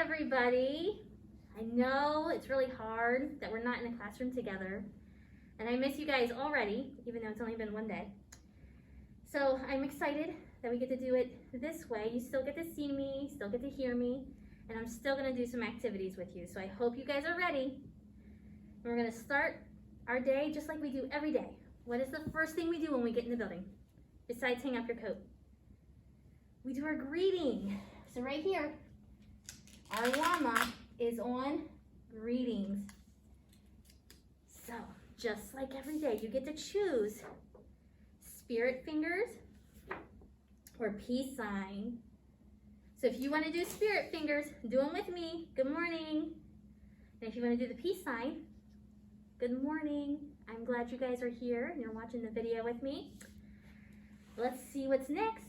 everybody. I know it's really hard that we're not in the classroom together, and I miss you guys already, even though it's only been one day. So I'm excited that we get to do it this way. You still get to see me, still get to hear me, and I'm still gonna do some activities with you. So I hope you guys are ready. And we're gonna start our day just like we do every day. What is the first thing we do when we get in the building? Besides hang up your coat. We do our greeting. So right here, our warm-up is on greetings. So just like every day, you get to choose spirit fingers or peace sign. So if you want to do spirit fingers, do them with me. Good morning. And if you want to do the peace sign, good morning. I'm glad you guys are here and you're watching the video with me. Let's see what's next.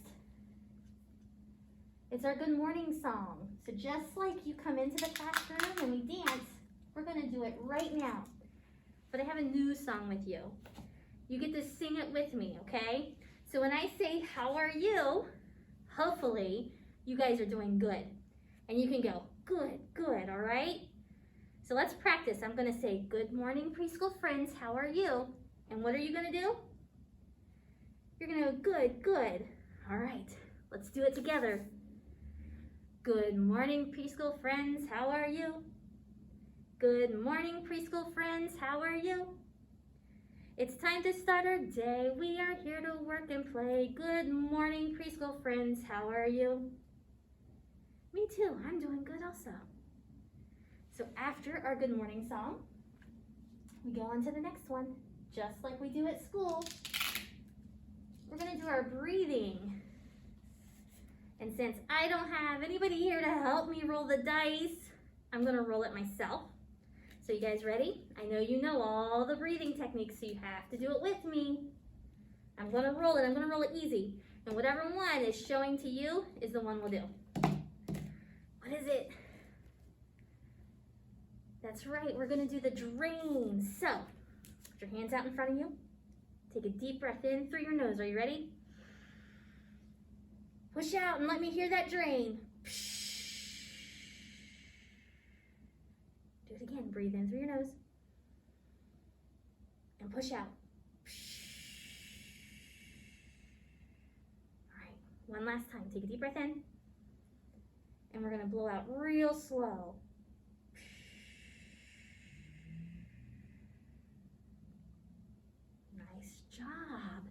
It's our good morning song. So just like you come into the classroom and we dance, we're gonna do it right now. But I have a new song with you. You get to sing it with me, okay? So when I say, how are you? Hopefully you guys are doing good. And you can go, good, good, all right? So let's practice. I'm gonna say, good morning preschool friends, how are you? And what are you gonna do? You're gonna go, good, good. All right, let's do it together. Good morning, preschool friends, how are you? Good morning, preschool friends, how are you? It's time to start our day. We are here to work and play. Good morning, preschool friends, how are you? Me too, I'm doing good also. So after our good morning song, we go on to the next one, just like we do at school. We're gonna do our breathing. And since I don't have anybody here to help me roll the dice, I'm gonna roll it myself. So you guys ready? I know you know all the breathing techniques, so you have to do it with me. I'm gonna roll it easy. And whatever one is showing to you is the one we'll do. What is it? That's right, we're gonna do the drain. So, put your hands out in front of you. Take a deep breath in through your nose. Are you ready? Push out and let me hear that drain. Do it again. Breathe in through your nose. And push out. All right, one last time. Take a deep breath in. And we're gonna blow out real slow. Nice job.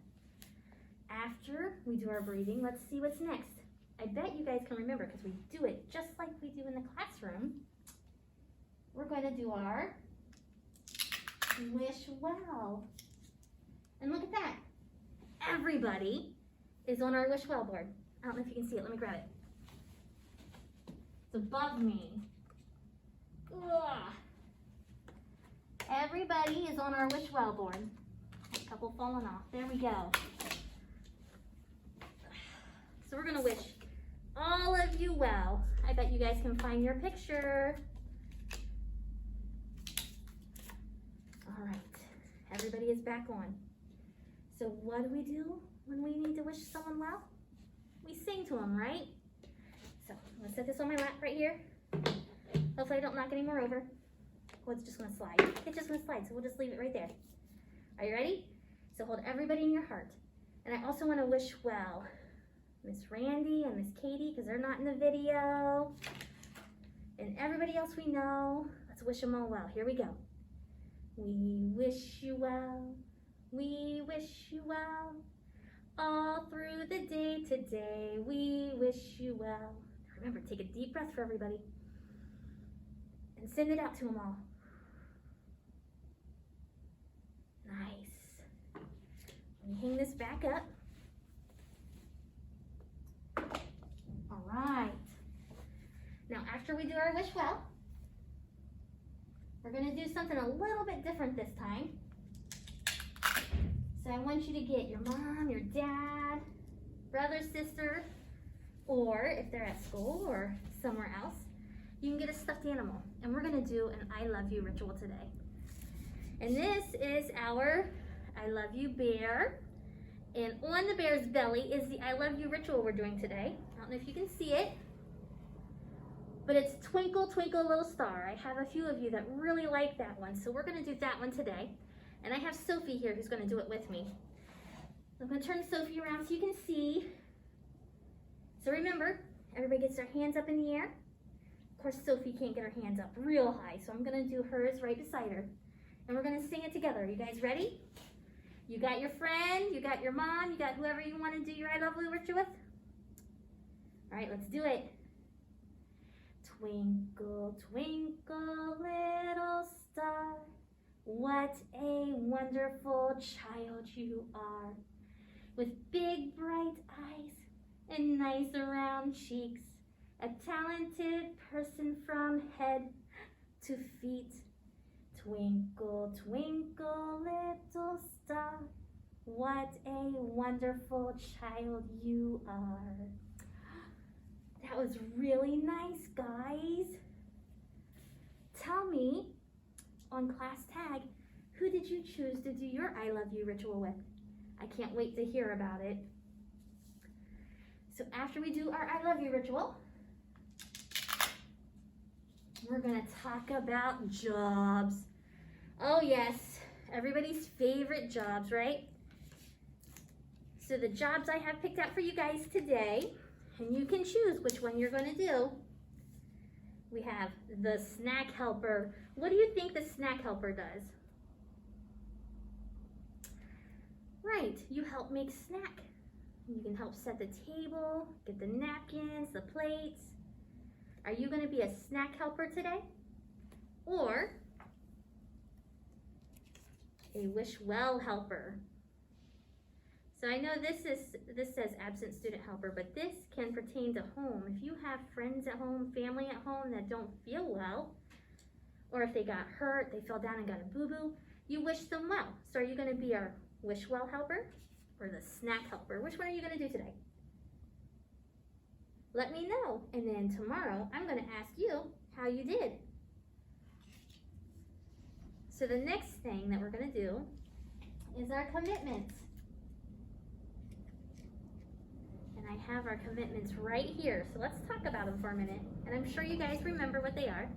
After we do our breathing, let's see what's next. I bet you guys can remember because we do it just like we do in the classroom. We're going to do our wish well. And look at that. Everybody is on our wish well board. I don't know if you can see it. Let me grab it. It's above me. Ugh. Everybody is on our wish well board. A couple falling off. There we go. So we're gonna wish all of you well. I bet you guys can find your picture. All right, everybody is back on. So what do we do when we need to wish someone well? We sing to them, right? So I'm gonna set this on my lap right here. Hopefully I don't knock any more over. Oh, it's just gonna slide. It's just gonna slide, so we'll just leave it right there. Are you ready? So hold everybody in your heart. And I also wanna wish well Miss Randy and Miss Katie, because they're not in the video. And everybody else we know, let's wish them all well. Here we go. We wish you well, we wish you well. All through the day today, we wish you well. Remember, take a deep breath for everybody. And send it out to them all. Nice. Let me hang this back up. All right. Now, after we do our wish well, we're gonna do something a little bit different this time. So I want you to get your mom, your dad, brother, sister, or if they're at school or somewhere else, you can get a stuffed animal. And we're gonna do an I love you ritual today. And this is our I love you bear. And on the bear's belly is the I love you ritual we're doing today. I don't know if you can see it. but it's Twinkle, Twinkle, Little Star. I have a few of you that really like that one, so we're gonna do that one today. And I have Sophie here who's gonna do it with me. I'm gonna turn Sophie around so you can see. So remember, everybody gets their hands up in the air. Of course, Sophie can't get her hands up real high, so I'm gonna do hers right beside her. And we're gonna sing it together. Are you guys ready? You got your friend, you got your mom, you got whoever you wanna do your I Love You ritual with? All right, let's do it. Twinkle, twinkle, little star, what a wonderful child you are. With big bright eyes and nice round cheeks, a talented person from head to feet. Twinkle, twinkle, little star, what a wonderful child you are. That was really nice, guys. Tell me on class tag, who did you choose to do your I Love You ritual with? I can't wait to hear about it. So after we do our I Love You ritual, we're gonna talk about jobs. Oh yes, everybody's favorite jobs, right? So the jobs I have picked out for you guys today, and you can choose which one you're gonna do. We have the snack helper. What do you think the snack helper does? Right, you help make snack. You can help set the table, get the napkins, the plates. Are you gonna be a snack helper today? Or a wish well helper? So I know this says absent student helper, but this can pertain to home. If you have friends at home, family at home that don't feel well, or if they got hurt, they fell down and got a boo-boo, you wish them well. So are you gonna be our wish well helper or the snack helper? Which one are you gonna do today? Let me know, and then tomorrow I'm gonna ask you how you did. So the next thing that we're gonna do is our commitments. And I have our commitments right here, so let's talk about them for a minute. And I'm sure you guys remember what they are.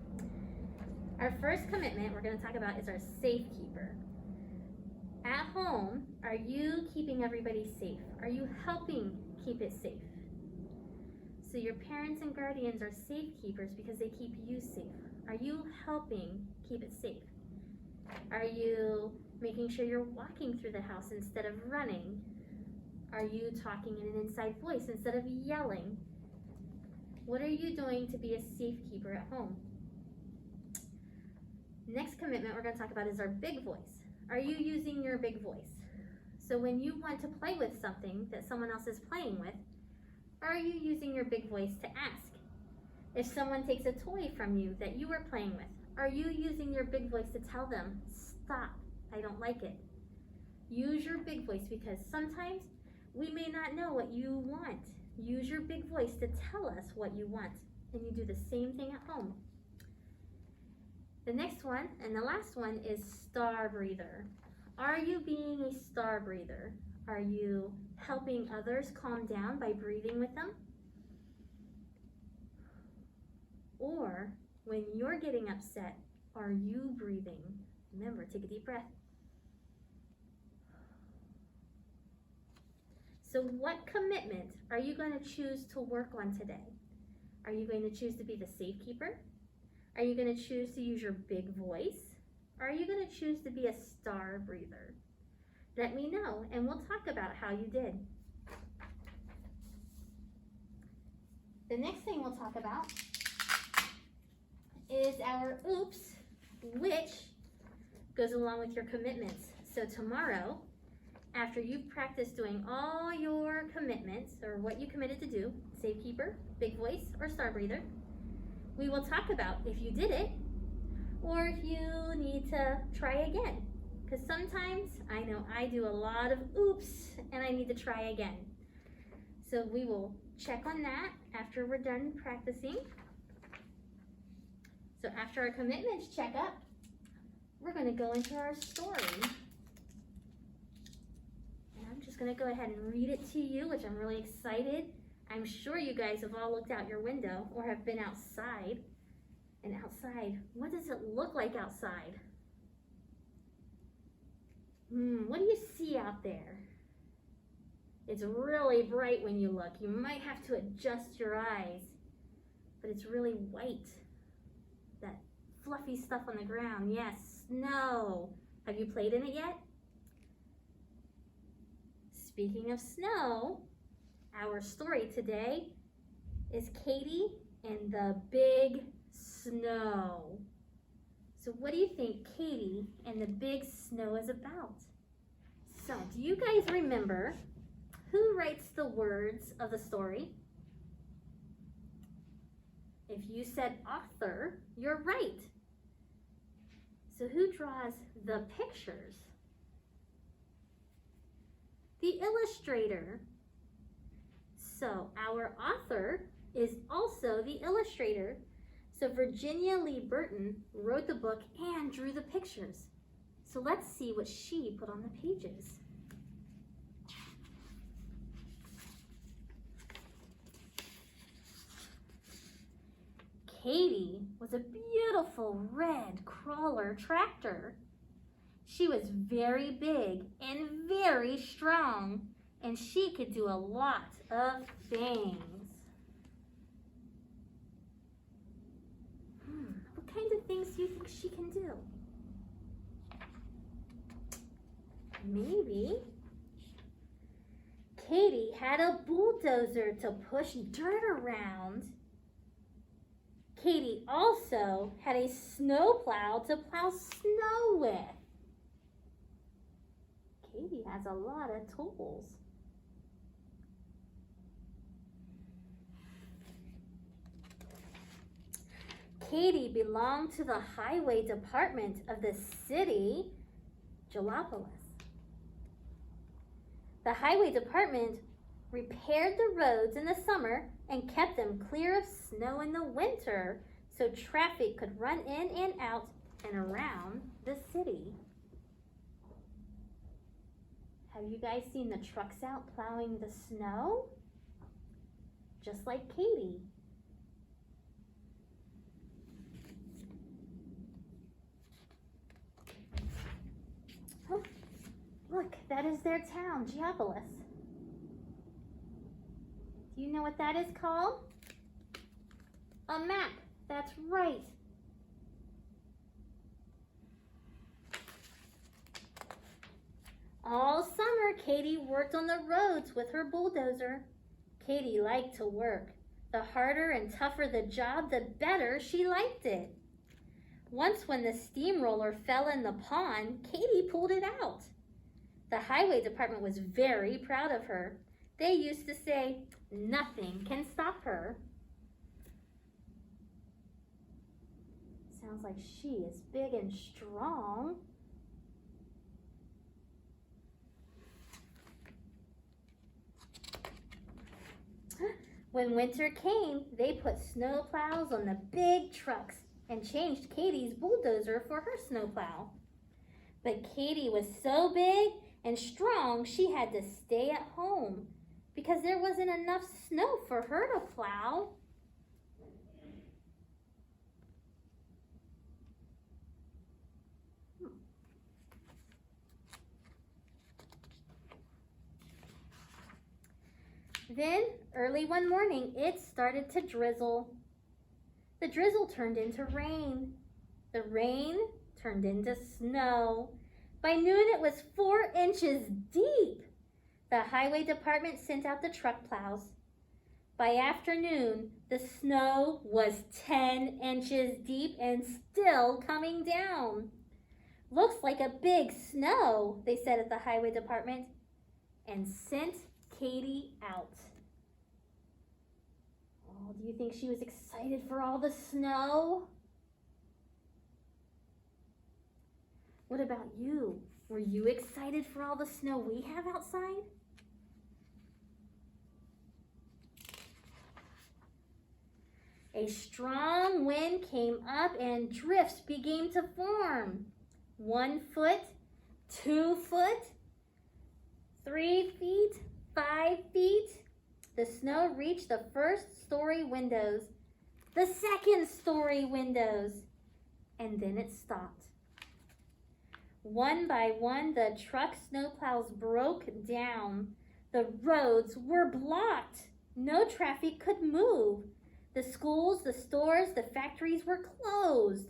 Our first commitment we're gonna talk about is our safekeeper. At home, are you keeping everybody safe? Are you helping keep it safe? So your parents and guardians are safekeepers because they keep you safe. Are you helping keep it safe? Are you making sure you're walking through the house instead of running? Are you talking in an inside voice instead of yelling? What are you doing to be a safekeeper at home? Next commitment we're going to talk about is our big voice. Are you using your big voice? So when you want to play with something that someone else is playing with, are you using your big voice to ask? If someone takes a toy from you that you were playing with, are you using your big voice to tell them, stop, I don't like it? Use your big voice because sometimes we may not know what you want. Use your big voice to tell us what you want. And you do the same thing at home. The next one, and the last one, is star breather. Are you being a star breather? Are you helping others calm down by breathing with them? Or when you're getting upset, are you breathing? Remember, take a deep breath. So what commitment are you going to choose to work on today? Are you going to choose to be the safekeeper? Are you going to choose to use your big voice? Or are you going to choose to be a star breather? Let me know, and we'll talk about how you did. The next thing we'll talk about is our oops, which goes along with your commitments. So tomorrow, after you've practiced doing all your commitments, or what you committed to do, safekeeper, big voice, or star breather, we will talk about if you did it, or if you need to try again. Because sometimes, I know I do a lot of oops, and I need to try again. So we will check on that after we're done practicing. So after our commitments check up, we're going to go into our story. And I'm just going to go ahead and read it to you, which I'm really excited. I I'm sure you guys have all looked out your window or have been outside. And outside, what does it look like outside? What do you see out there? It's really bright when you look. You might have to adjust your eyes, but it's really white. That fluffy stuff on the ground. Yes, snow. Have you played in it yet? Speaking of snow, our story today is Katie and the Big Snow. So what do you think Katie and the Big Snow is about? So do you guys remember who writes the words of the story? If you said author, you're right. So who draws the pictures? The illustrator. So our author is also the illustrator. So Virginia Lee Burton wrote the book and drew the pictures. So let's see what she put on the pages. Katie was a beautiful red crawler tractor. She was very big and very strong, and she could do a lot of things. What kind of things do you think she can do? Maybe Katie had a bulldozer to push dirt around. Katie also had a snowplow to plow snow with. Katie has a lot of tools. Katie belonged to the highway department of the city, Jalopolis. The highway department repaired the roads in the summer and kept them clear of snow in the winter so traffic could run in and out and around the city. Have you guys seen the trucks out plowing the snow? Just like Katie. Oh, look, that is their town, Geopolis. Do you know what that is called? A map. That's right. All summer, Katie worked on the roads with her bulldozer. Katie liked to work. The harder and tougher the job, the better she liked it. Once when the steamroller fell in the pond, Katie pulled it out. The highway department was very proud of her. They used to say, "Nothing can stop her." Sounds like she is big and strong. When winter came, they put snow plows on the big trucks and changed Katie's bulldozer for her snowplow. But Katie was so big and strong, she had to stay at home because there wasn't enough snow for her to plow. Then, early one morning, it started to drizzle. The drizzle turned into rain. The rain turned into snow. By noon, it was 4 inches deep. The highway department sent out the truck plows. By afternoon, the snow was 10 inches deep and still coming down. "Looks like a big snow," they said at the highway department, and sent Katie out. Oh, do you think she was excited for all the snow? What about you? Were you excited for all the snow we have outside? A strong wind came up and drifts began to form. 1 foot, 2 foot, 3 feet, 5 feet. the snow reached the first-story windows, the second-story windows, and then it stopped. One by one, the truck snowplows broke down. The roads were blocked. No traffic could move. The schools, the stores, the factories were closed.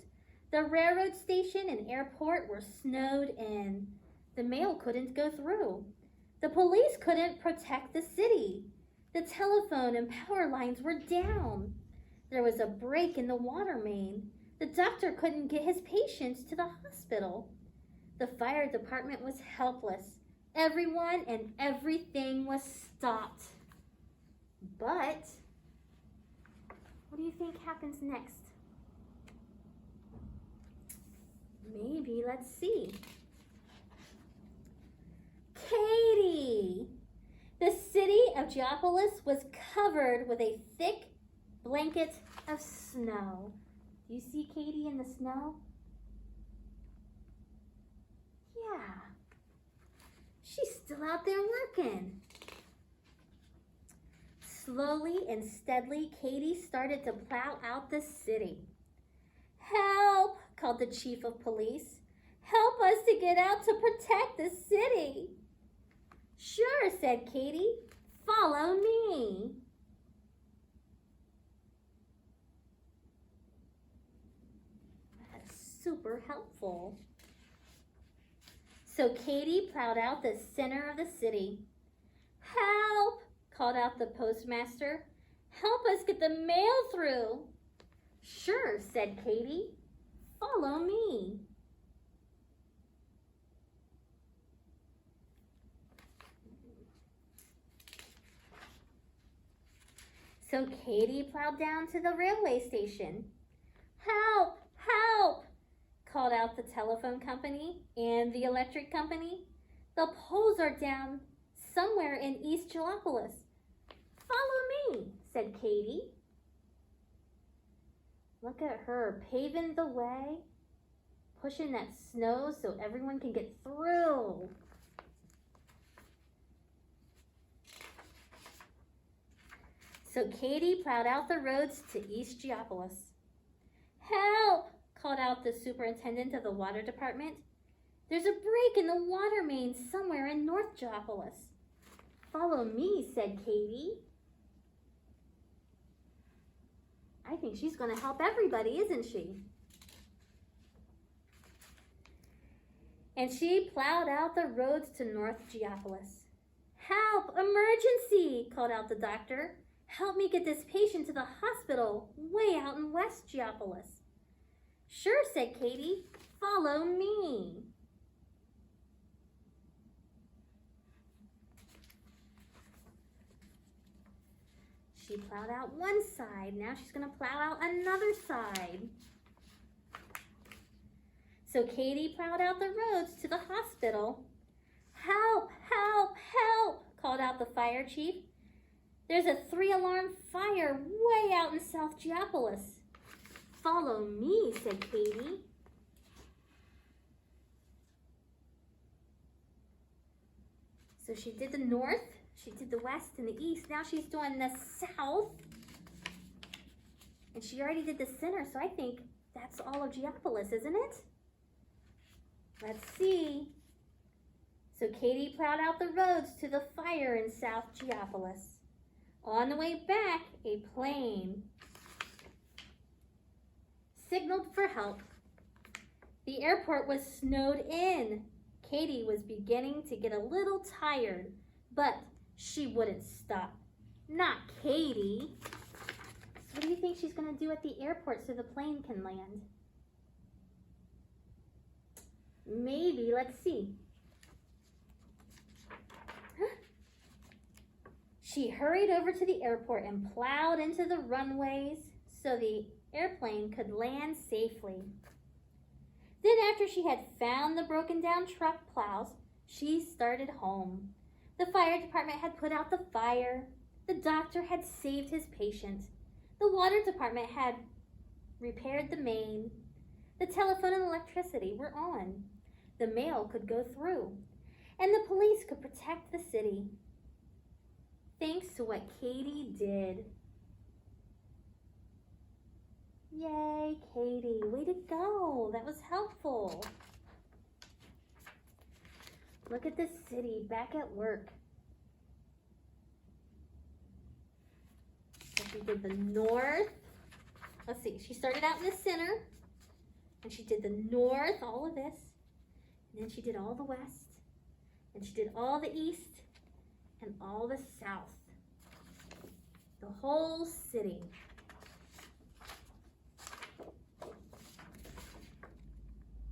The railroad station and airport were snowed in. The mail couldn't go through. The police couldn't protect the city. The telephone and power lines were down. There was a break in the water main. The doctor couldn't get his patients to the hospital. The fire department was helpless. Everyone and everything was stopped. But what do you think happens next? Maybe, let's see. Katie! The city of Geopolis was covered with a thick blanket of snow. Do you see Katie in the snow? Yeah. She's still out there working. Slowly and steadily, Katie started to plow out the city. "Help!" called the chief of police. "Help us to get out to protect the city." "Sure," said Katie. "Follow me." That's super helpful. So Katie plowed out the center of the city. "Help!" called out the postmaster. "Help us get the mail through." "Sure," said Katie. "Follow me." So Katie plowed down to the railway station. "Help! Help!" called out the telephone company and the electric company. "The poles are down somewhere in East Geopolis." "Follow me," said Katie. Look at her paving the way, pushing that snow so everyone can get through. So Katie plowed out the roads to East Geopolis. "Help!" called out the superintendent of the water department. "There's a break in the water main somewhere in North Geopolis." "Follow me," said Katie. I think she's going to help everybody, isn't she? And she plowed out the roads to North Geopolis. "Help! Emergency!" called out the doctor. "Help me get this patient to the hospital way out in West Geopolis." "Sure," said Katie. "Follow me." She plowed out one side. Now she's going to plow out another side. So Katie plowed out the roads to the hospital. "Help! Help! Help!" called out the fire chief. "There's a 3-alarm fire way out in South Geopolis." "Follow me," said Katie. So she did the north, she did the west and the east. Now she's doing the south. And she already did the center, so I think that's all of Geopolis, isn't it? Let's see. So Katie plowed out the roads to the fire in South Geopolis. On the way back, a plane signaled for help. The airport was snowed in. Katie was beginning to get a little tired, but she wouldn't stop. Not Katie. So what do you think she's going to do at the airport so the plane can land? Maybe, let's see. She hurried over to the airport and plowed into the runways so the airplane could land safely. Then after she had found the broken down truck plows, she started home. The fire department had put out the fire. The doctor had saved his patient. The water department had repaired the main. The telephone and electricity were on. The mail could go through. And the police could protect the city. thanks to what Katie did. Yay, Katie, way to go. That was helpful. Look at the city back at work. So she did the north. Let's see, she started out in the center, and she did the north, all of this, and then she did all the west, and she did all the east, and all the south. The whole city.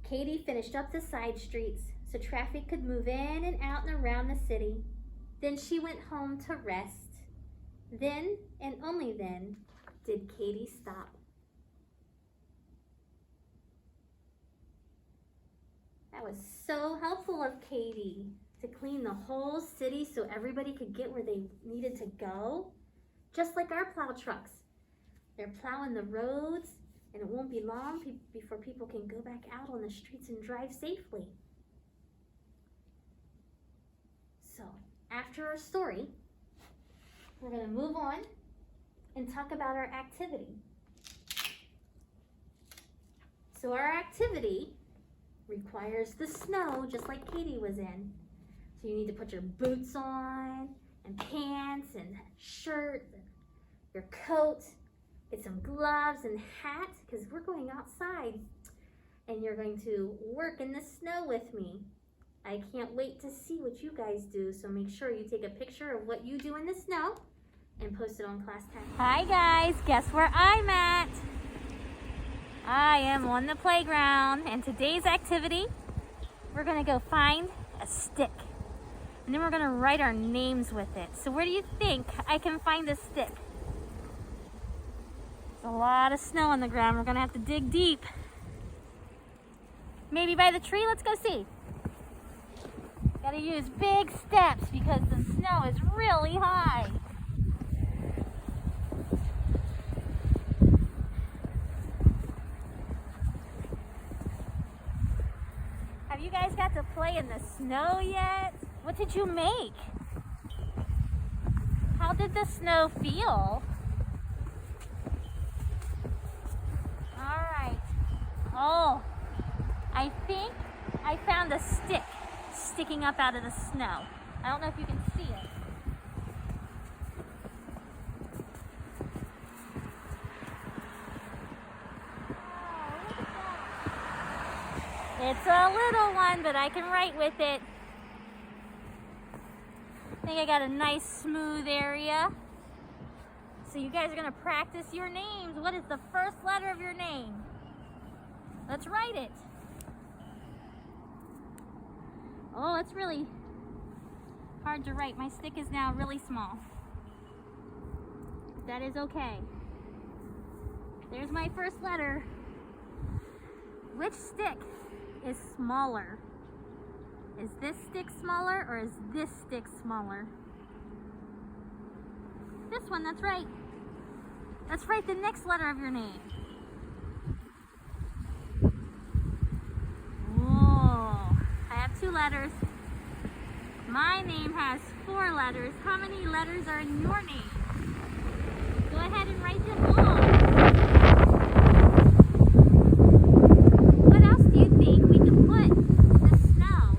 Katie finished up the side streets so traffic could move in and out and around the city. Then she went home to rest. Then, and only then, did Katie stop. That was so helpful of Katie to clean the whole city so everybody could get where they needed to go. Just like our plow trucks. They're plowing the roads, and it won't be long before people can go back out on the streets and drive safely. So, after our story, we're going to move on and talk about our activity. So our activity requires the snow, just like Katie was in. So you need to put your boots on, and pants, and shirt, and your coat. Get some gloves and hat, because we're going outside. And you're going to work in the snow with me. I can't wait to see what you guys do, so make sure you take a picture of what you do in the snow and post it on Class Tag. Hi guys, guess where I'm at? I am on the playground, and today's activity, we're gonna go find a stick. And then we're gonna write our names with it. So where do you think I can find a stick? There's a lot of snow on the ground. We're gonna have to dig deep. Maybe by the tree, let's go see. Gotta use big steps because the snow is really high. Have you guys got to play in the snow yet? What did you make? How did the snow feel? All right. Oh, I think I found a stick sticking up out of the snow. I don't know if you can see it. Oh, look at that. It's a little one, but I can write with it. I think I got a nice smooth area. So you guys are gonna practice your names. What is the first letter of your name? Let's write it. Oh, it's really hard to write. My stick is now really small. That is okay. There's my first letter. Which stick is smaller? Is this stick smaller or is this stick smaller? This one, that's right. Let's write the next letter of your name. Oh, I have 2 letters. My name has 4 letters. How many letters are in your name? Go ahead and write them all. What else do you think we can put in the snow?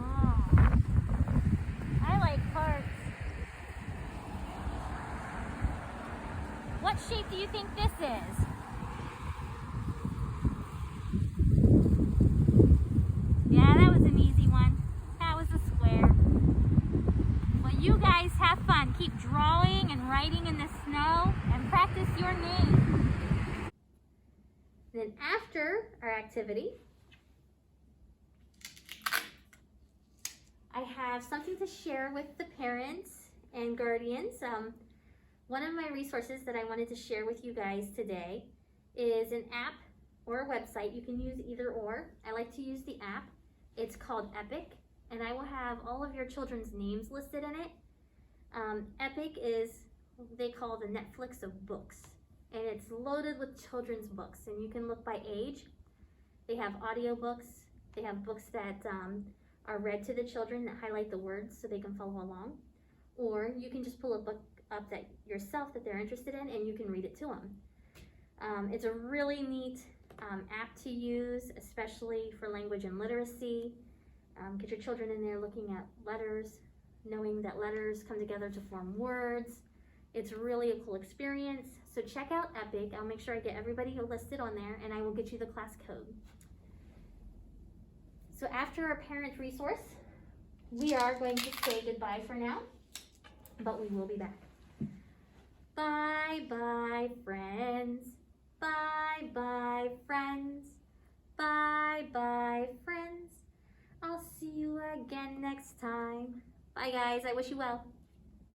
Oh, I like hearts. What shape do you think this is? Yeah, that was an easy one. That was a square. Well, you guys have fun. Keep drawing and writing in the snow and practice your name. Then after our activity, I have something to share with the parents and guardians. One of my resources that I wanted to share with you guys today is an app or a website. You can use either or. I like to use the app. It's called Epic, and I will have all of your children's names listed in it. Epic is what they call the Netflix of books, and it's loaded with children's books, and you can look by age. They have audiobooks. They have books that are read to the children that highlight the words so they can follow along. or you can just pull a book up that yourself that they're interested in, and you can read it to them. It's a really neat app to use, especially for language and literacy. Get your children in there looking at letters, knowing that letters come together to form words. It's really a cool experience. So check out Epic. I'll make sure I get everybody listed on there, and I will get you the class code. So after our parent resource, we are going to say goodbye for now, but we will be back. Bye-bye, friends. Bye-bye, friends. Bye-bye, friends. I'll see you again next time. Bye, guys. I wish you well.